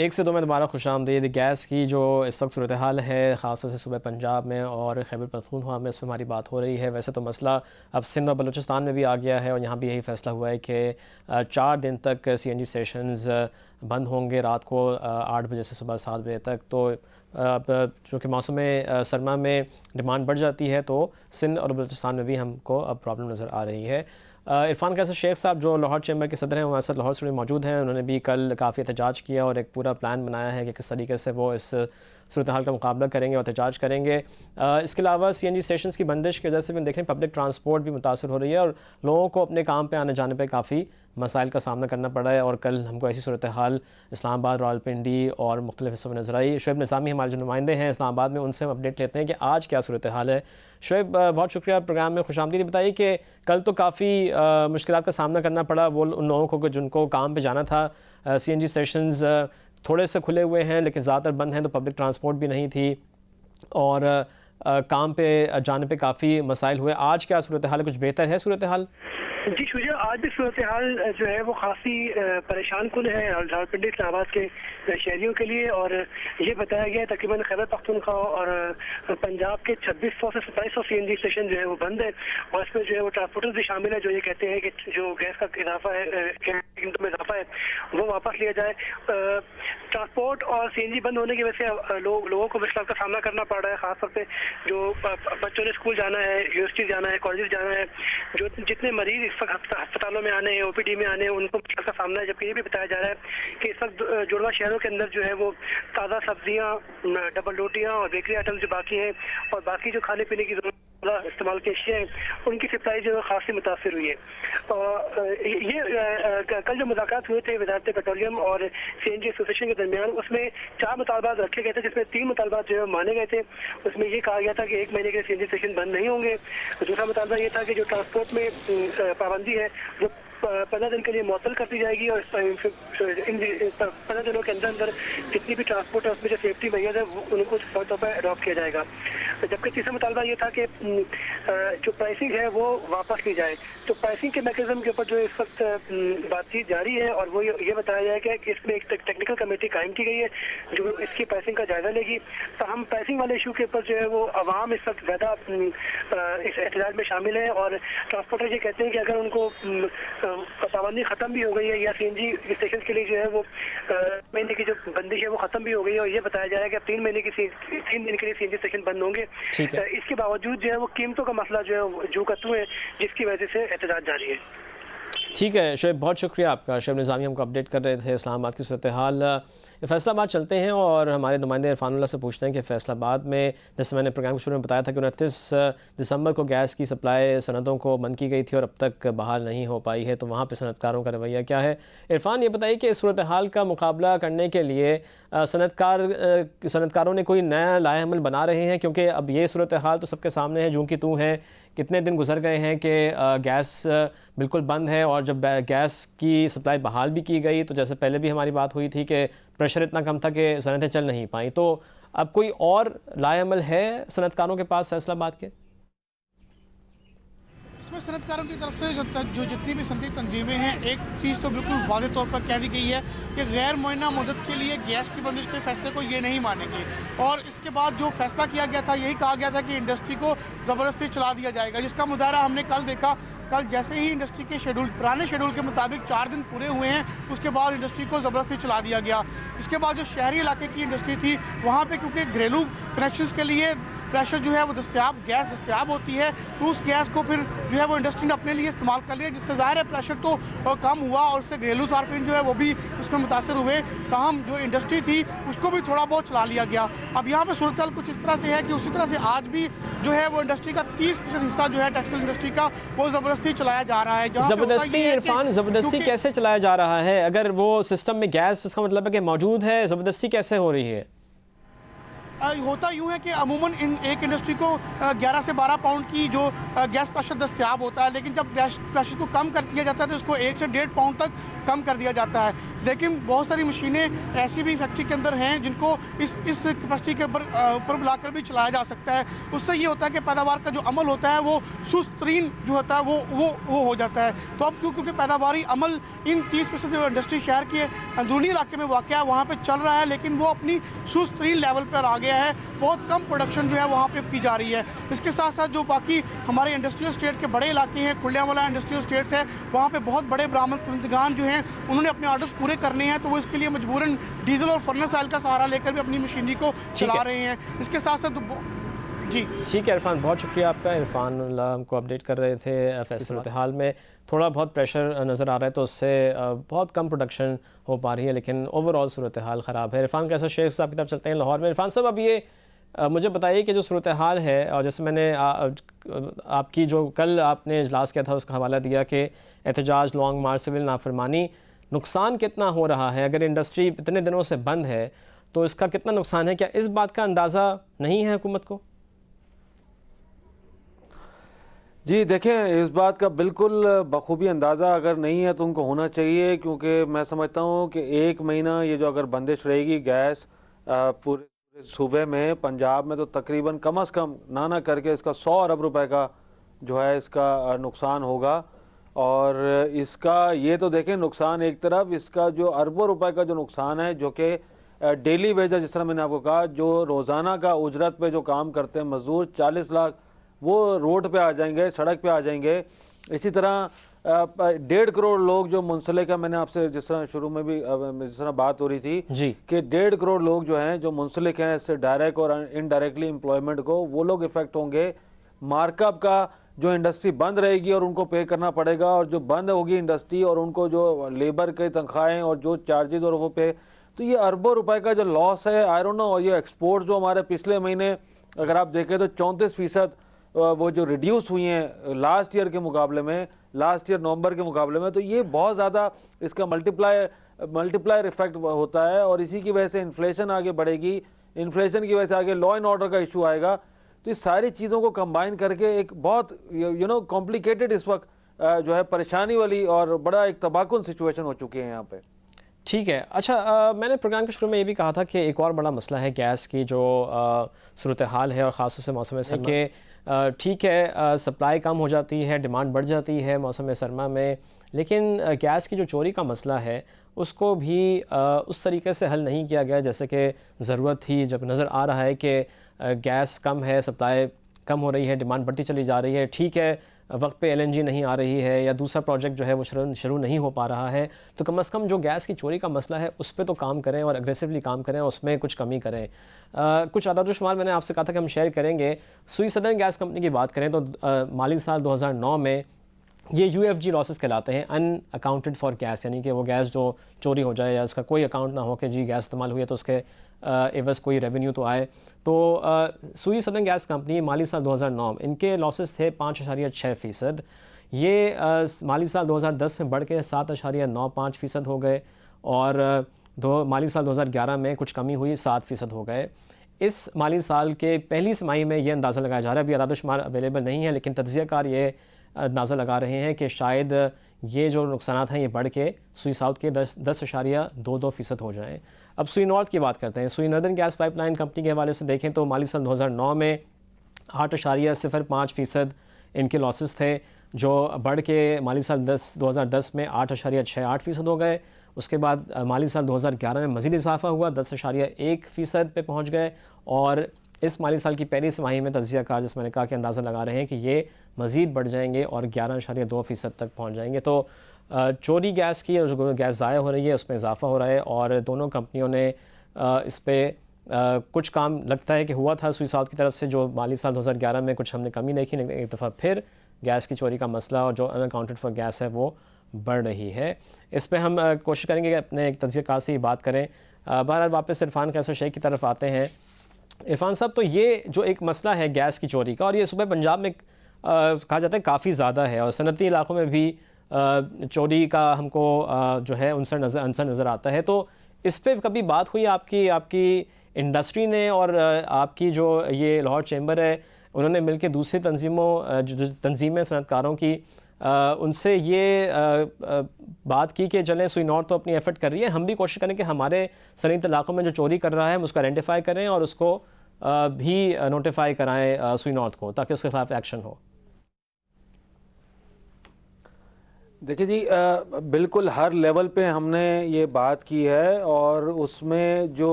एक से दो में दोबारा खुशामदीद। गैस की जो इस वक्त सूरत हाल है, ख़ासतौर से सुबह पंजाब में और खैबर पख्तूनख्वा में, इस पर हमारी बात हो रही है। वैसे तो मसला अब सिंध और बलूचिस्तान में भी आ गया है और यहाँ भी यही फ़ैसला हुआ है कि 4 दिन तक CNG स्टेशंस बंद होंगे, रात को 8 बजे से सुबह 7 बजे तक। तो अब चूँकि मौसम सरमा में डिमांड बढ़ जाती है तो सिंध और बलूचिस्तान में भी हमको अब प्रॉब्लम नज़र आ रही है। इरफान कैसर शेख साहब जो लाहौर चैम्बर के सदर हैं, हमारे साथ लाहौर से मौजूद हैं। उन्होंने भी कल काफ़ी एहतजाज किया और एक पूरा प्लान बनाया है कि किस तरीके से वो इस सूरत हाल का मुकाबला करेंगे और एहतजाज करेंगे। इसके अलावा CNG स्टेशन की बंदिश की वजह से भी देखें पब्लिक ट्रांसपोर्ट भी मुतासर हो रही है और लोगों को अपने काम पर आने जाने पर काफ़ी मसाइल का सामना करना पड़ा है। और कल हमको ऐसी सूरत हाल इस्लामाबाद, रावलपिंडी और मुख्तलिफ हिस्सों में नजर आई। शुएब निज़ामी हमारे जो नुमाइंदे हैं इस्लामाबाद में, उनसे हम अपडेट लेते हैं कि आज क्या सूरत हाल है। शुएब, बहुत शुक्रिया प्रोग्राम में खुशामदीद। बताइए कि कल तो काफ़ी मुश्किलात का सामना करना पड़ा वो उन लोगों को जिनको काम पे जाना था। CNG स्टेशंस थोड़े से खुले हुए हैं लेकिन ज़्यादातर बंद हैं, तो पब्लिक ट्रांसपोर्ट भी नहीं थी और काम पे जाने पे काफ़ी मसाइल हुए। आज क्या सूरत हाल है, कुछ बेहतर है सूरत हाल? जी शुजा, आज भी सूरत हाल जो है वो काफ़ी परेशान कुन है रावलपिंडी इस्लामाबाद के शहरियों के लिए। और ये बताया गया है तकरीबन खैबर पख्तूनख्वा और पंजाब के 2600 से 2700 CNG स्टेशन जो है वो बंद है। और इसमें जो है वो ट्रांसपोर्टर्स भी शामिल है जो ये कहते हैं कि जो गैस का इजाफा है, कीमतों में इजाफा है, वो वापस लिया जाए। ट्रांसपोर्ट और CNG बंद होने की वजह से लोगों को मुश्किल का सामना करना पड़ रहा है। खासतौर पर जो बच्चों ने स्कूल जाना है, यूनिवर्सिटी जाना है, कॉलेज जाना है, जो जितने मरीज इस वक्त अस्पतालों में आने हैं, OPD में आने हैं, उनको मुश्किल का सामना है। जबकि ये भी बताया जा रहा है कि इस वक्त जुड़वा शहरों के अंदर जो है वो ताज़ा सब्जियां, डबल रोटियां और बेकरी आइटम्स जो बाकी हैं और बाकी जो खाने पीने की जरूरत इस्तेमाल की अशिया है, उनकी सप्लाई जो है खासी मुतासर हुई है। और ये कल जो मुलाकात हुए थे वजारत पेट्रोलियम और CNG एसोसिएशन के दरमियान, उसमें 4 मुतालबात रखे गए थे जिसमें 3 मुतालबात जो है माने गए थे। उसमें ये कहा गया था कि 1 महीने के CNG स्टेशन बंद नहीं होंगे। दूसरा मुतालबा ये था कि जो ट्रांसपोर्ट में पाबंदी है वो 15 दिन के लिए मौतल कर दी जाएगी और इन 15 दिनों के अंदर जितनी भी ट्रांसपोर्ट है उसमें जो सेफ्टी मैयर्स है उनको तौर पर अडॉप्ट किया जाएगा। जबकि तीसरा मुतालबा ये था कि जो प्राइसिंग है वो वापस ली जाए। तो प्राइसिंग के मैकेनिज्म के ऊपर जो इस वक्त बातचीत जारी है और वो ये बताया जाए कि इसमें एक टेक्निकल कमेटी कायम की गई है जो इसकी प्राइसिंग का जायजा लेगी। तो हम प्राइसिंग वाले इशू के ऊपर जो है वो अवाम इस वक्त ज़्यादा इस एहतजाज में शामिल है। और ट्रांसपोर्टर ये कहते हैं कि अगर उनको पाबंदी खत्म भी हो गई है या CNG स्टेशन के लिए जो है वो महीने की जो बंदिश है वो खत्म भी हो गई है और ये बताया जा रहा है कि अब 3 दिन के लिए CNG स्टेशन बंद होंगे। इसके बावजूद जो है वो कीमतों का मसला जो है जू कतू है, जिसकी वजह से एहतजाज जारी है। ठीक है शुएब, बहुत शुक्रिया आपका। शुएब निज़ामी हमको अपडेट कर रहे थे इस्लामाबाद की सूरत हाल। फैसलाबाद चलते हैं और हमारे नुमाइंदे इरफानुल्लाह से पूछते हैं कि फैसलाबाद में, जैसे मैंने प्रोग्राम के शुरू में बताया था कि 29 दिसंबर को गैस की सप्लाई सनतों को बंद की गई थी और अब तक बहाल नहीं हो पाई है, तो वहाँ पर सनतकारों का रवैया क्या है? इरफान, ये बताइए कि सूरत हाल का मुकाबला करने के लिए सनतकारों ने कोई नया लाएअमल बना रहे हैं? क्योंकि अब ये सूरत हाल तो सबके सामने है, जूँ की तू है। कितने दिन गुजर गए हैं कि गैस बिल्कुल बंद है और जब गैस की सप्लाई बहाल भी की गई तो जैसे पहले भी हमारी बात हुई थी कि प्रेशर इतना कम था कि सनतें चल नहीं पाई। तो अब कोई और लाएअमल है सनतकारों के पास फैसलाबाद के? इसमें सनतकारों की तरफ से जो जितनी भी सनती तंजीमें हैं, एक चीज़ तो बिल्कुल वाज़े तौर पर कह दी गई है कि गैर मुअय्यना मुद्दत के लिए गैस की बंदिश के फैसले को ये नहीं मानेंगे। और इसके बाद जो फैसला किया गया था, यही कहा गया था कि इंडस्ट्री को ज़बरदस्ती चला दिया जाएगा, जिसका मुजाहरा हमने कल देखा। कल जैसे ही इंडस्ट्री के पुराने शेड्यूल के मुताबिक 4 दिन पूरे हुए हैं, उसके बाद इंडस्ट्री को ज़बरदस्ती चला दिया गया। इसके बाद जो शहरी इलाके की इंडस्ट्री थी, वहाँ पे क्योंकि घरेलू कनेक्शंस के लिए प्रेशर जो है वो गैस दस्तयाब होती है, तो उस गैस को फिर जो है वो इंडस्ट्री ने अपने लिए इस्तेमाल कर लिया, जिससे ज़ाहिर है प्रेशर तो कम हुआ और उससे घरेलू सार्फिन जो है वो भी इसमें मुतासर हुए। तमाम जो इंडस्ट्री थी उसको भी थोड़ा बहुत चला लिया गया। अब यहाँ पे सूरत हाल कुछ इस तरह से है कि उसी तरह से आज भी जो है वो इंडस्ट्री का 30% हिस्सा जो है टेक्सटाइल इंडस्ट्री का वो ज़बरदस्ती चलाया जा रहा है। ज़बरदस्ती इरफान, ज़बरदस्ती कैसे चलाया जा रहा है? अगर वो सिस्टम में गैस, इसका मतलब है कि मौजूद है, ज़बरदस्ती कैसे हो रही है? होता यूँ है कि अमूमन इन एक इंडस्ट्री को 11 से 12 पाउंड की जो गैस प्रेशर दस्तयाब होता है, लेकिन जब गैस प्रेशर को कम कर दिया जाता है तो उसको 1 से 1.5 पाउंड तक कम कर दिया जाता है। लेकिन बहुत सारी मशीनें ऐसी भी फैक्ट्री के अंदर हैं जिनको इस कैपेसिटी के ऊपर बुलाकर भी चलाया जा सकता है। उससे ये होता है कि पैदावार का जो अमल होता है वो सुस्त तरीन जो होता है वो हो जाता है। तो अब क्योंकि पैदावारी अमल इन 30% जो इंडस्ट्री शहर के अंदरूनी इलाके में वाक़ है वहाँ पे चल रहा है, लेकिन वो अपनी सुस्त तरीन लेवल पर आ गया है। बहुत कम प्रोडक्शन जो है वहाँ पे की जा रही है। इसके साथ साथ जो बाकी हमारे इंडस्ट्रियल स्टेट के बड़े इलाके हैं, खुलियावाला इंडस्ट्रियल स्टेट है, वहाँ पे बहुत बड़े बरामद कुंदगान जो हैं उन्होंने अपने ऑर्डर्स पूरे करने हैं, तो वो इसके लिए मजबूरन डीजल और फर्नेस ऑयल का सहारा लेकर भी अपनी मशीनरी को चला रहे हैं। इसके साथ साथ जी ठीक है इरफान, बहुत शुक्रिया आपका। इरफान हमको अपडेट कर रहे थे फैसल सूरत हाल में थोड़ा बहुत प्रेशर नज़र आ रहा है तो उससे बहुत कम प्रोडक्शन हो पा रही है, लेकिन ओवरऑल सूरत हाल ख़राब है। इरफान कैसा शेख साहब की तरफ चलते हैं लाहौर में। इरफान साहब अब ये मुझे बताइए कि जो सूरत हाल है, और जैसे मैंने आपकी जो कल आपने इजलास किया था उसका हवाला दिया कि एहतजाज, लॉन्ग मार्च, सिविल नाफरमानी, नुकसान कितना हो रहा है? अगर इंडस्ट्री इतने दिनों से बंद है तो इसका कितना नुकसान है? क्या इस बात का अंदाज़ा नहीं है हुकूमत को? जी देखें, इस बात का बिल्कुल बखूबी अंदाज़ा अगर नहीं है तो उनको होना चाहिए, क्योंकि मैं समझता हूँ कि 1 महीना ये जो अगर बंदिश रहेगी गैस पूरे सूबे में, पंजाब में, तो तकरीबन कम से कम ना करके इसका 100 अरब रुपए का जो है इसका नुकसान होगा। और इसका ये तो देखें नुकसान एक तरफ, इसका जो अरबों रुपए का जो नुकसान है, जो कि डेली वेजर, जिस तरह मैंने आपको कहा, जो रोज़ाना का उजरत पे जो काम करते हैं मजदूर, 40 लाख वो रोड पे आ जाएंगे, सड़क पे आ जाएंगे। इसी तरह 1.5 करोड़ लोग जो मुंसलिक है, मैंने आपसे जिस तरह शुरू में भी जिस तरह बात हो रही थी जी कि 1.5 करोड़ लोग जो हैं जो मुंसलिक हैं इससे डायरेक्ट और इनडायरेक्टली एम्प्लॉयमेंट को, वो लोग इफेक्ट होंगे। मार्कअप का जो इंडस्ट्री बंद रहेगी और उनको पे करना पड़ेगा, और जो बंद होगी इंडस्ट्री और उनको जो लेबर के तनख्वाहें और जो चार्जेज और वो पे, तो ये अरबों रुपए का जो लॉस है, आई डोंट नो। और ये एक्सपोर्ट जो हमारे पिछले महीने अगर आप देखें तो 34% वो जो रिड्यूस हुई हैं लास्ट ईयर के मुकाबले में, लास्ट ईयर नवंबर के मुकाबले में, तो ये बहुत ज़्यादा इसका मल्टीप्लायर इफेक्ट होता है। और इसी की वजह से इन्फ्लेशन आगे बढ़ेगी, इन्फ्लेशन की वजह से आगे लॉ एंड ऑर्डर का इशू आएगा। तो इस सारी चीज़ों को कंबाइन करके एक बहुत कॉम्प्लिकेटेड इस वक्त जो है परेशानी वाली और बड़ा एक तबाहकुन सिचुएशन हो चुकी है यहाँ पे। ठीक है। अच्छा, मैंने प्रोग्राम के शुरू में ये भी कहा था कि एक और बड़ा मसला है गैस की जो सूरत हाल है, और ख़ास तौर से मौसम सरमा के ठीक है सप्लाई कम हो जाती है, डिमांड बढ़ जाती है मौसम सरमा में, लेकिन गैस की जो चोरी का मसला है उसको भी उस तरीके से हल नहीं किया गया जैसे कि ज़रूरत थी। जब नज़र आ रहा है कि गैस कम है, सप्लाई कम हो रही है, डिमांड बढ़ती चली जा रही है, ठीक है वक्त पे LNG नहीं आ रही है या दूसरा प्रोजेक्ट जो है वो शुरू नहीं हो पा रहा है, तो कम से कम जो गैस की चोरी का मसला है उस पर तो काम करें और एग्रेसिवली काम करें और उसमें कुछ कमी करें। कुछ आदाद-ओ-शुमार मैंने आपसे कहा था कि हम शेयर करेंगे। सुई सदर्न गैस कंपनी की बात करें तो माली साल 2009 में ये UFG लॉसेस कहलाते हैं, अनअकाउंटेड फॉर गैस, यानी कि वो गैस जो चोरी हो जाए या इसका कोई अकाउंट ना हो कि जी गैस इस्तेमाल हुई है तो उसके एवज कोई रेवेन्यू तो आए। तो सुई सदर्न गैस कंपनी माली साल 2009 इनके लॉसेस थे 5.6%। ये माली साल 2010 में बढ़ के 7.95% हो गए, और माली साल 2011 में कुछ कमी हुई, 7% हो गए। इस माली साल के पहली तिमाही में ये अंदाज़ा लगाया जा रहा है, अभी आदाद-ओ-शुमार अवेलेबल नहीं है, लेकिन तज्ज़ियाकार ये अंदाज़ा लगा रहे हैं कि शायद ये जो नुकसान हैं ये बढ़ के सुई साउथ के 10.22% हो जाएँ। अब सुई नॉर्थ की बात करते हैं। सुई नॉर्दर्न गैस पाइपलाइन कंपनी के हवाले से देखें तो माली साल 2009 में 8.05% इनके लॉसेस थे, जो बढ़ के माली साल 2010 में 8.68% हो गए। उसके बाद माली साल 2011 में मज़ीद इजाफा हुआ, 10.1% पे पहुँच गए, और इस माली साल की पहली तिमाही में तज्ज़ियाकार जिस मैंने कहा कि अंदाज़ा लगा रहे हैं कि ये मज़ीद बढ़ जाएंगे और 11.2% तक पहुँच जाएंगे। तो चोरी गैस की और जो गैस ज़ाया हो रही है उसमें इजाफा हो रहा है, और दोनों कंपनियों ने इस पर कुछ काम लगता है कि हुआ था सुई साउथ की तरफ से, जो माली साल 2011 में कुछ हमने कमी देखी, लेकिन एक दफ़ा फिर गैस की चोरी का मसला और जो अनअकाउंटेड फॉर गैस है वो बढ़ रही है। इस पर हम कोशिश करेंगे कि अपने एक तज्ज़ियाकार से ही बात करें। बहरहाल वापस इरफान कैसर शेख की तरफ आते हैं। इरफान साहब, तो ये जो एक मसला है गैस की चोरी का, और ये सुबह पंजाब में कहा जाता है काफ़ी ज़्यादा है, और सनती इलाकों में भी चोरी का हमको जो है अंसर नज़र आता है। तो इस पर कभी बात हुई आपकी इंडस्ट्री ने और आपकी जो ये लाहौर चैम्बर है उन्होंने मिलकर दूसरी तंजीमों जो तंजीमें सनतकारों की उनसे ये बात की कि चलें सुई नॉर्थ तो अपनी एफर्ट कर रही है, हम भी कोशिश करें कि हमारे सनती इलाकों में जो चोरी कर रहा है हम उसको आइडेंटिफाई करें और उसको भी नोटिफाई कराएं सुई नॉर्थ को, ताकि उसके खिलाफ एक्शन हो। देखिए जी, बिल्कुल हर लेवल पे हमने ये बात की है और उसमें जो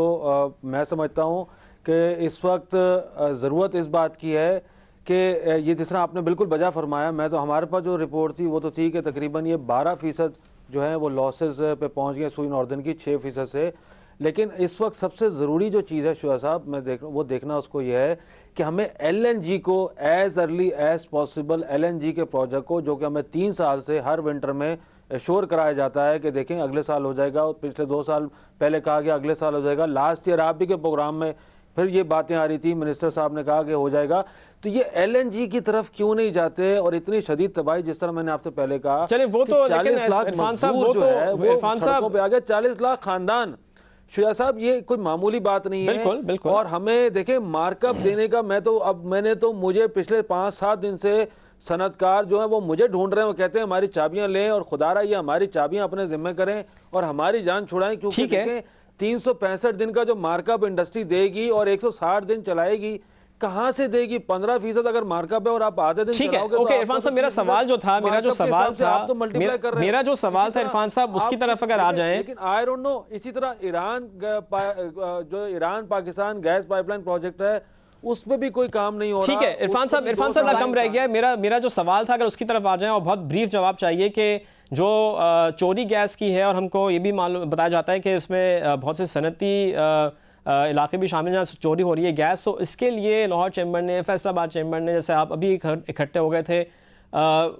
मैं समझता हूँ कि इस वक्त ज़रूरत इस बात की है कि ये जिस तरह आपने बिल्कुल बजा फरमाया, मैं तो हमारे पास जो रिपोर्ट थी वो तो थी कि तकरीबन ये 12% जो है वो लॉसेस पे पहुँच गए सुई नॉर्दर्न की 6% से। लेकिन इस वक्त सबसे ज़रूरी जो चीज़ है शुआ साहब, वो देखना उसको ये है कि हमें LNG को as early as possible, LNG के प्रोजेक्ट को जो कि हमें 3 साल से हर विंटर में श्योर कराया जाता है कि देखें अगले साल हो जाएगा, और पिछले 2 साल पहले कहा गया अगले साल हो जाएगा। लास्ट ईयर आप भी के प्रोग्राम में फिर ये बातें आ रही थी, मिनिस्टर साहब ने कहा कि हो जाएगा। तो ये LNG की तरफ क्यों नहीं जाते? और इतनी शदीद तबाही, जिस तरह मैंने आपसे पहले कहा, चलिए वो तो 40 लाख इरफान साहब मजदूर जो है वो सड़कों पे आ गए, 40 लाख खानदान। शुजा साहब, ये कोई मामूली बात नहीं है। बिल्कुल बिल्कुल। और हमें देखें मार्कअप देने का, मुझे पिछले 5-7 दिन से सनतकार जो है वो मुझे ढूंढ रहे हैं, वो कहते हैं हमारी चाबियां लें और खुदारा ये हमारी चाबियां अपने जिम्मे करें और हमारी जान छुड़ाएं, क्योंकि देखें 365 दिन का जो मार्कअप इंडस्ट्री देगी और 160 दिन चलाएगी, कहां से देगी? 15% अगर मार्कअप है और आप आधे दिन चलाओगे। ओके इरफान साहब, मेरा सवाल जो था मेरा जो सवाल था इरफान साहब उसकी तरफ अगर आ जाएं। लेकिन आई डोंट नो, इसी तरह जो Iran Pakistan gas pipeline project है उस पे भी कोई काम नहीं हो रहा। ठीक है इरफान साहब ना कम रह गया है। मेरा जो सवाल था अगर उसकी तरफ आ जाएं और बहुत ब्रीफ जवाब चाहिए कि जो चोरी गैस की है, और हमको ये भी मालूम बताया जाता है कि इसमें बहुत से सनती इलाके भी शामिल हैं जहाँ चोरी हो रही है गैस, तो इसके लिए लाहौर चैम्बर ने, फैसलाबाद चैम्बर ने, जैसे आप अभी इकट्ठे हो गए थे,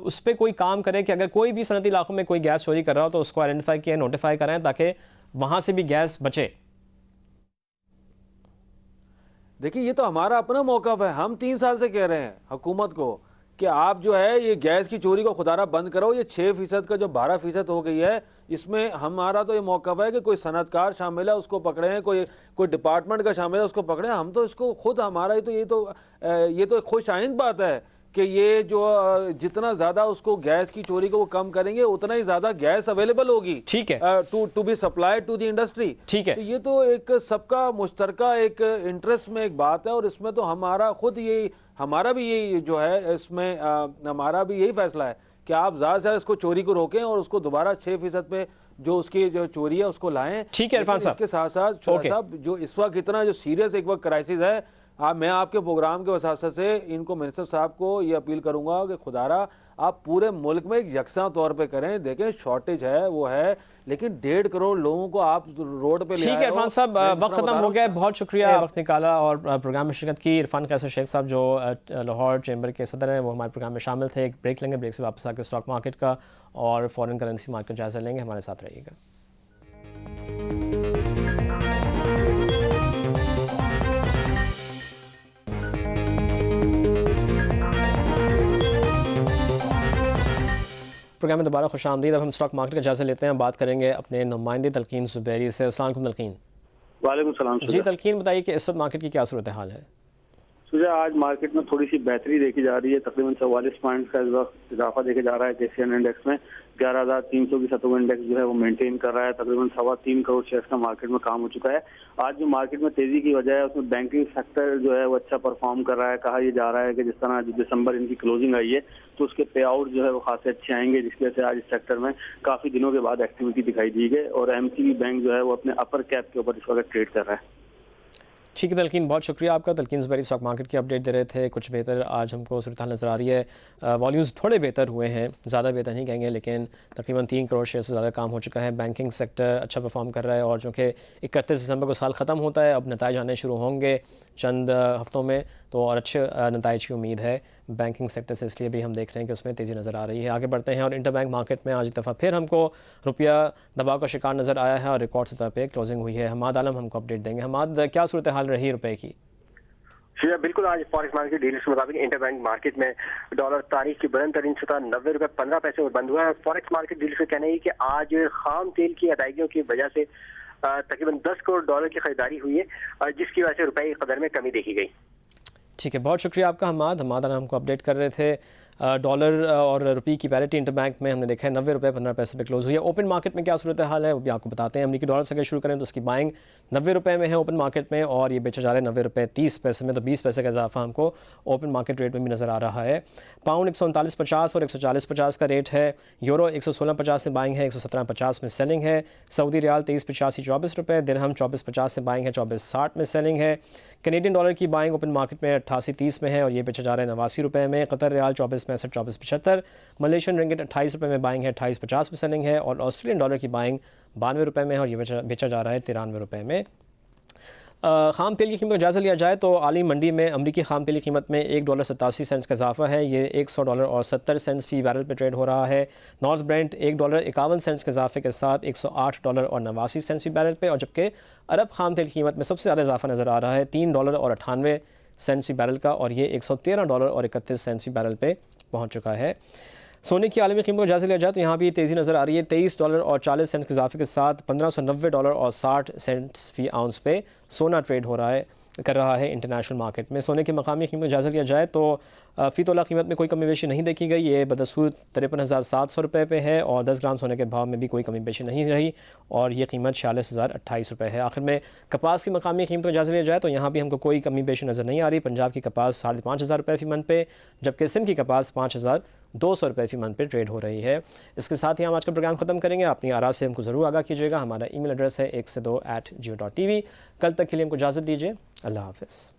उस पर कोई काम करें कि अगर कोई भी सनती इलाकों में कोई गैस चोरी कर रहा हो तो उसको आइडेंटिफाई किया, नोटिफाई कराएं ताकि वहाँ से भी गैस बचे। देखिए ये तो हमारा अपना मौक़िफ़ है। हम 3 साल से कह रहे हैं हुकूमत को कि आप जो है ये गैस की चोरी को खुदारा बंद करो। ये 6% का जो 12% हो गई है, इसमें हमारा तो ये मौक़िफ़ है कि कोई सनतकार शामिल है उसको पकड़ें, कोई डिपार्टमेंट का शामिल है उसको पकड़ें। हम तो इसको खुद, हमारा ये तो खुश आइंद बात है कि ये जो जितना ज़्यादा उसको गैस की चोरी को वो कम करेंगे उतना ही ज़्यादा गैस अवेलेबल होगी। ठीक है, to be supplied to the industry. ठीक है, तो ये तो एक सबका मुश्तरका एक इंटरेस्ट में एक बात है, और इसमें तो हमारा भी यही जो है, इसमें हमारा भी यही फैसला है कि आप ज़्यादा से ज़्यादा इसको चोरी को रोकें और उसको दोबारा 6% पे जो उसकी जो चोरी है उसको लाएं। ठीक है इरफान साहब। इसके साथ साथ जो इस वक्त इतना जो सीरियस एक वक्त क्राइसिस है, मैं आपके प्रोग्राम के वसासत से इनको मिनिस्टर साहब को ये अपील करूंगा कि खुदारा आप पूरे मुल्क में एक यकसा तौर पे करें। देखें शॉर्टेज है वो है, लेकिन 1.5 करोड़ लोगों को आप रोड पे ले आए हो। ठीक है इरफान साहब, वक्त खत्म हो गया है, बहुत शुक्रिया वक्त निकाला और प्रोग्राम में शिरकत की। इरफान कैसर शेख साहब जो लाहौर चैम्बर के सदर हैं वो हमारे प्रोग्राम में शामिल थे। एक ब्रेक लेंगे, ब्रेक से वापस आकर स्टॉक मार्केट का और फॉरेन करेंसी मार्केट का जायजा लेंगे। हमारे साथ रहिएगा। प्रोग्राम में दोबारा खुश आमदीद। अब हम स्टॉक मार्केट का जायजा लेते हैं। बात करेंगे अपने नुमाइंदे तलकीन ज़ुबैरी से। अस्सलाम वालेकुम तलकीन। वालेकुम सलाम। जी तलकीन, बताइए कि इस वक्त मार्केट की क्या सूरत हाल है? सुजा, आज मार्केट में थोड़ी सी बेहतरी देखी जा रही है। तकरीबन 44 पॉइंट का इस वक्त इजाफा देखा जा रहा है। एशियन इंडेक्स में 11,300 की सतुआ इंडेक्स जो है वो मेंटेन कर रहा है। तकरीबन 3.25 करोड़ शेयर्स का मार्केट में काम हो चुका है। आज जो मार्केट में तेजी की वजह है उसमें बैंकिंग सेक्टर जो है वो अच्छा परफॉर्म कर रहा है। कहा यह जा रहा है कि जिस तरह दिसंबर इनकी क्लोजिंग आई है तो उसके पे आउट जो है वो खासे अच्छे आएंगे, जिसकी वजह से आज इस सेक्टर में काफी दिनों के बाद एक्टिविटी दिखाई दी गई। और एमसीबी बैंक जो है वो अपने अपर कैप के ऊपर इस वक्त ट्रेड कर रहा है। ठीक है तलकीन, बहुत शुक्रिया आपका। तलकीन ज़ुबैरी स्टॉक मार्केट की अपडेट दे रहे थे। कुछ बेहतर आज हमको सूरत हाल नज़र आ रही है। वॉल्यूम्स थोड़े बेहतर हुए हैं, ज़्यादा बेहतर नहीं कहेंगे, लेकिन तकरीबन 3 करोड़ शेयर से ज़्यादा काम हो चुका है। बैंकिंग सेक्टर अच्छा परफॉर्म कर रहा है और चूँकि 31 दिसंबर को साल ख़त्म होता है, अब नताइज आने शुरू होंगे चंद हफ्तों में, तो और अच्छे नताइज की उम्मीद है बैंकिंग सेक्टर से, इसलिए भी हम देख रहे हैं कि उसमें तेज़ी नज़र आ रही है। आगे बढ़ते हैं और इंटरबैंक मार्केट में आज एक दफ़ा फिर हमको रुपया दबाव का शिकार नज़र आया है और रिकॉर्ड सतह पे क्लोजिंग हुई है। हमाद आलम हमको अपडेट देंगे। हमाद, क्या सूरत हाल रही रुपये की? बिल्कुल, आज फॉरेक्स मार्केट डीलर्स के मुताबिक इंटरबैंक मार्केट में डॉलर तारीख की बुलंद तरीन सतह 90 रुपये 15 पैसे और बंद हुआ है। फॉरेक्स मार्केट डीलर्स का कहना है कि आज खाम तेल की अदायगियों की वजह से तकरीबन 10 करोड़ डॉलर की खरीदारी हुई है, जिसकी वजह से रुपए की कदर में कमी देखी गई। ठीक है, बहुत शुक्रिया आपका हमाद हमको अपडेट कर रहे थे। डॉलर और रुपये की पैरिटी इंटरबैंक में हमने देखा है 90 रुपये 15 पैसे पे क्लोज हुई है। ओपन मार्केट में क्या सूरत हाल है वो भी आपको बताते हैं। अमेरिकी डॉलर से अगर शुरू करें तो उसकी बाइंग 90 रुपये में है ओपन मार्केट में, और ये बेचा जा रहा है 90 रुपये 30 पैसे में, तो 20 पैसे का इजाफा हमको ओपन मार्केट रेट में भी नज़र आ रहा है। पाउंड 139.50 और 140.50 का रेट है। यूरो 116.50 से बाइंग है, 117.50 में सेलिंग है। सऊदी रियाल 23.85 24 रुपये, दिरहम 24.50 से बाइंग है, 24.60 में सेलिंग है। कैनेडियन डॉलर की बाइंग ओपन मार्केट में 88.30 में है और ये बेचा जा रहा है 89 रुपये में। कतर रियाल 24.65 24.75। मलेशियन रिंगिट 28 रुपये में बाइंग है, 28.50 में सेलिंग है। और ऑस्ट्रेलियन डॉलर की बाइंग 92 रुपये में है और ये बेचा जा रहा है 93 रुपये में। ख़ाम तेल की कीमत का जायज़ा लिया जाए तो आली मंडी में अमरीकी ख़ाम तेल की कीमत में $1.87 का इजाफा है। ये $100.70 फ़ी बैरल पे ट्रेड हो रहा है। नॉर्थ ब्रेंट $1.51 के इजाफे के साथ $108.89 फ़ी बैरल पे, और जबकि अरब ख़ाम तेल की कीमत में सबसे ज़्यादा इजाफा नज़र आ रहा है $3.98 फ़ी बैरल का, और ये $113.31 फ़ी बैरल पे पहुँच चुका है। सोने की आलमी कीमत को जायज़ा लिया जाए तो यहाँ भी तेज़ी नज़र आ रही है। $23.40 के इजाफे के साथ $1590.60 फ़ी आउंस पे सोना ट्रेड कर रहा है इंटरनेशनल मार्केट में। सोने की मकामी कीमत को जायज़ा लिया जाए तो फ़ी तोला कीमत में कोई कमी बेशी नहीं देखी गई। ये बदसूरत 53,700 रुपये पे है, और 10 ग्राम सोने के भाव में भी कोई कमी बेशी नहीं रही, और ये कीमत 46,028 रुपये है। आखिर में कपास की मकामी कीमत को जायज़ा लिया जाए तो यहाँ भी हमको कोई कमी बेशी नज़र नहीं आ रही। पंजाब की कपास 5,500 रुपये फ़ी मन पे, जबकि सिंध की कपास 5,200 रुपये फ़ी मन पे ट्रेड हो रही है। इसके साथ ही हम आज का प्रोग्राम ख़त्म करेंगे। अपनी आरा से हमको ज़रूर आगाह कीजिएगा। हमारा email एड्रेस है 1 से 2 @geo.tv। कल तक के लिए हमको इजाज़त दीजिए। अल्लाह हाफ़िज़।